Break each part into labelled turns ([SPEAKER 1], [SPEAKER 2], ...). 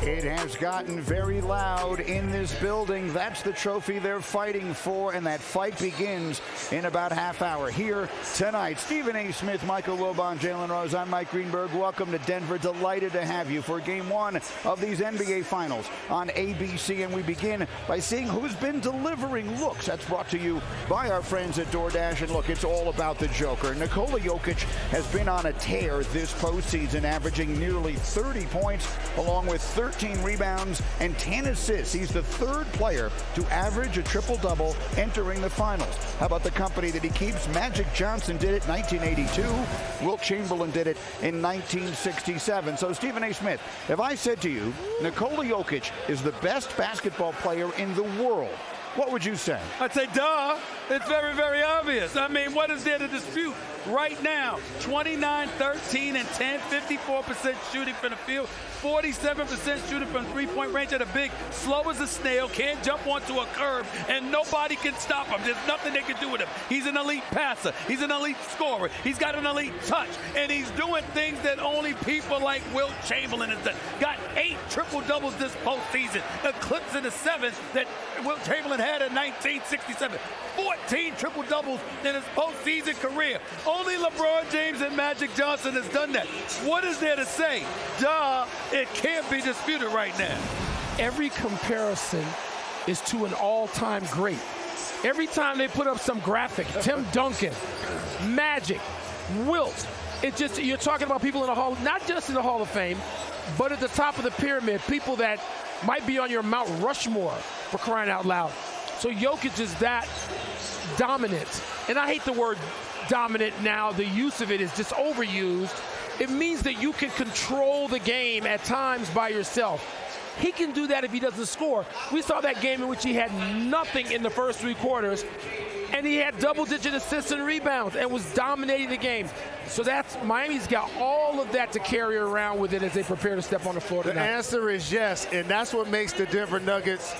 [SPEAKER 1] It has gotten very loud in this building. That's the trophy they're fighting for, and that fight begins in about half hour. Here tonight, Stephen A. Smith, Michael Wilbon, Jalen Rose. I'm Mike Greenberg. Welcome to Denver. Delighted to have you for Game 1 of these NBA Finals on ABC. And we begin by seeing who's been delivering looks. That's brought to you by our friends at DoorDash. And look, it's all about the Joker. Nikola Jokic has been on a tear this postseason, averaging nearly 30 points, along with 13 rebounds and 10 assists. He's the third player to average a triple-double entering the finals. How about the company that he keeps? Magic Johnson did it in 1982. Wilt Chamberlain did it in 1967. So, Stephen A. Smith, if I said to you, Nikola Jokic is the best basketball player in the world, what would you say?
[SPEAKER 2] I'd say, duh. It's very, very obvious. I mean, what is there to dispute? Right now, 29, 13, and 10, 54% shooting from the field, 47% shooting from three-point range at a big, slow as a snail, can't jump onto a curb, and nobody can stop him. There's nothing they can do with him. He's an elite passer. He's an elite scorer. He's got an elite touch, and he's doing things that only people like Wilt Chamberlain has done. Got 8 triple-doubles this postseason, eclipsing the 7th that Wilt Chamberlain had in 1967. 14 triple-doubles in his postseason career. Only LeBron James and Magic Johnson has done that. What is there to say? Duh, it can't be disputed right now.
[SPEAKER 3] Every comparison is to an all-time great. Every time they put up some graphic, Tim Duncan, Magic, Wilt, it's just, you're talking about people in the Hall, not just in the Hall of Fame, but at the top of the pyramid, people that might be on your Mount Rushmore, for crying out loud. So Jokic is that dominant. And I hate the word dominant now. The use of it is just overused. It means that you can control the game at times by yourself. He can do that if he doesn't score. We saw that game in which he had nothing in the first 3 quarters, and he had double-digit assists and rebounds and was dominating the game. So that's, Miami's got all of that to carry around with it as they prepare to step on the floor tonight.
[SPEAKER 4] The answer is yes, and that's what makes the Denver Nuggets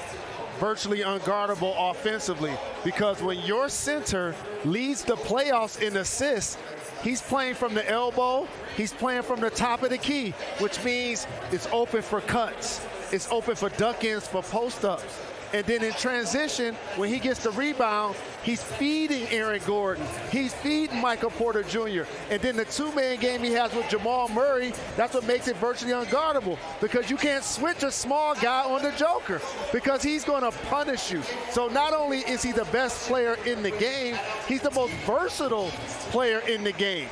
[SPEAKER 4] virtually unguardable offensively, because when your center leads the playoffs in assists, he's playing from the elbow, he's playing from the top of the key, which means it's open for cuts, it's open for duck-ins, for post-ups. And then in transition, when he gets the rebound, he's feeding Aaron Gordon. He's feeding Michael Porter Jr. And then the 2-man game he has with Jamal Murray, that's what makes it virtually unguardable, because you can't switch a small guy on the Joker because he's going to punish you. So not only is he the best player in the game, he's the most versatile player in the game.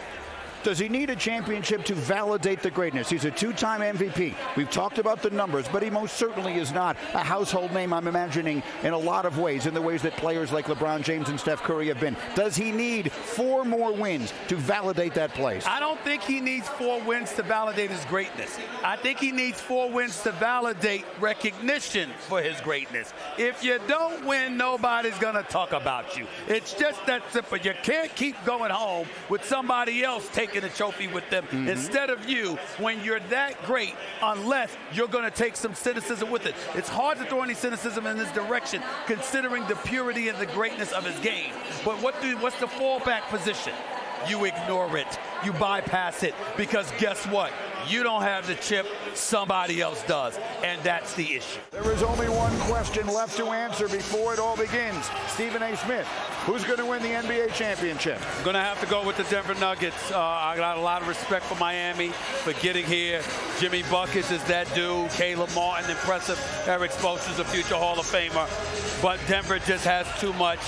[SPEAKER 1] Does he need a championship to validate the greatness? He's a 2-time MVP. We've talked about the numbers, but he most certainly is not a household name, I'm imagining, in a lot of ways, in the ways that players like LeBron James and Steph Curry have been. Does he need 4 more wins to validate that place?
[SPEAKER 2] I don't think he needs 4 wins to validate his greatness. I think he needs 4 wins to validate recognition for his greatness. If you don't win, nobody's going to talk about you. It's just that simple. You can't keep going home with somebody else taking a trophy with them instead of you when you're that great, unless you're going to take some cynicism with it. It's hard to throw any cynicism in this direction considering the purity and the greatness of his game. But what's the fallback position? You ignore it. You bypass it, because guess what? You don't have the chip, somebody else does, and that's the issue.
[SPEAKER 1] There is only one question left to answer before it all begins. Stephen A. Smith, who's going to win the NBA championship?
[SPEAKER 2] I'm going to have to go with the Denver Nuggets. I got a lot of respect for Miami for getting here. Jimmy Buckets is that dude. Caleb Martin, impressive. Eric Spoelstra's a future Hall of Famer. But Denver just has too much.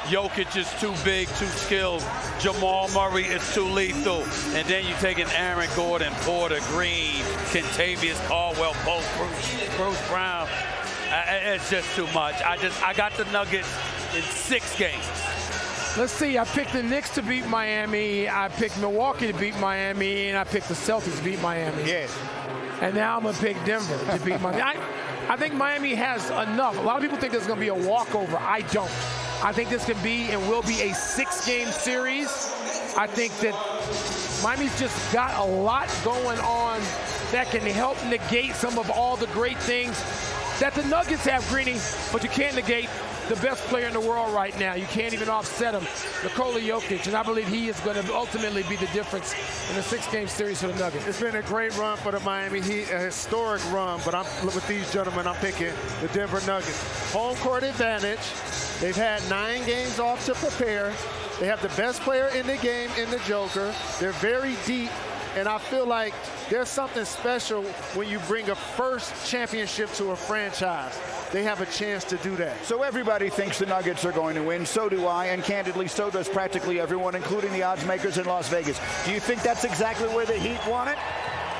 [SPEAKER 2] Jokic is too big, too skilled. Jamal Murray is too lethal. And then you take an Aaron Gordon, Porter, Green, Kentavious Caldwell, Pope, Bruce Brown. It's just too much. I got the Nuggets in 6 games.
[SPEAKER 3] Let's see, I picked the Knicks to beat Miami, I picked Milwaukee to beat Miami, and I picked the Celtics to beat Miami.
[SPEAKER 1] Yes.
[SPEAKER 3] And now I'm going to pick Denver to beat Miami. I think Miami has enough. A lot of people think there's going to be a walkover. I don't. I think this can be and will be a 6-game series. I think that Miami's just got a lot going on that can help negate some of all the great things that the Nuggets have, Greeny, but you can't negate the best player in the world right now. You can't even offset him, Nikola Jokic, and I believe he is going to ultimately be the difference in the 6-game series for the Nuggets.
[SPEAKER 4] It's been a great run for the Miami Heat, a historic run, but with these gentlemen, I'm picking the Denver Nuggets. Home court advantage. They've had 9 games off to prepare. They have the best player in the game in the Joker. They're very deep, and I feel like there's something special when you bring a first championship to a franchise. They have a chance to do that.
[SPEAKER 1] So everybody thinks the Nuggets are going to win. So do I, and candidly, so does practically everyone, including the odds makers in Las Vegas. Do you think that's exactly where the Heat want it?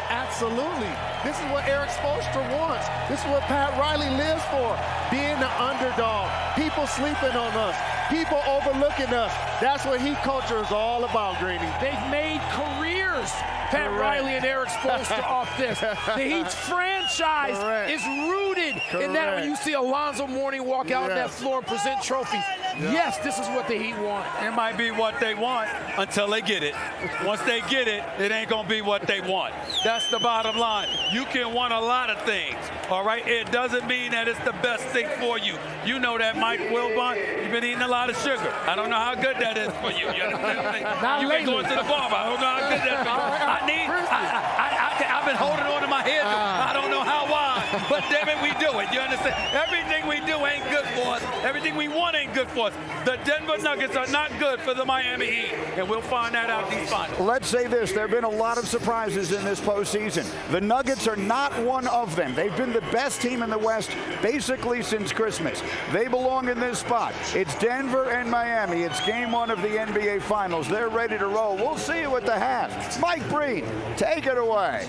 [SPEAKER 4] Absolutely. This is what Eric Spoelstra wants. This is what Pat Riley lives for. Being the underdog. People sleeping on us. People overlooking us. That's what Heat culture is all about, Greeny.
[SPEAKER 3] They've made careers, Pat Riley and Eric Spoelstra, off this. The Heat's franchise is rooted in that when you see Alonzo Mourning walk out on that floor and present trophies. Yes, this is what the Heat want.
[SPEAKER 2] It might be what they want until they get it. Once they get it, it ain't going to be what they want. That's the bottom line. You can want a lot of things, all right? It doesn't mean that it's the best thing for you. You know that, Mike Wilbon. You've been eating a lot of sugar. I don't know how good that is for you. You understand? You've been going to the barber. I don't know how good that is. I've been holding on to my head. I don't know how why, but damn it, we do it. You understand? Everything we do ain't good for us. Everything we want ain't good for us. The Denver Nuggets are not good for the Miami Heat, and we'll find that out these finals.
[SPEAKER 1] Let's say this. There have been a lot of surprises in this postseason. The Nuggets are not one of them. They've been the best team in the West basically since Christmas. They belong in this spot. It's Denver and Miami. It's game 1 of the NBA Finals. They're ready to roll. We'll see you at the half. Mike Breen, take it away.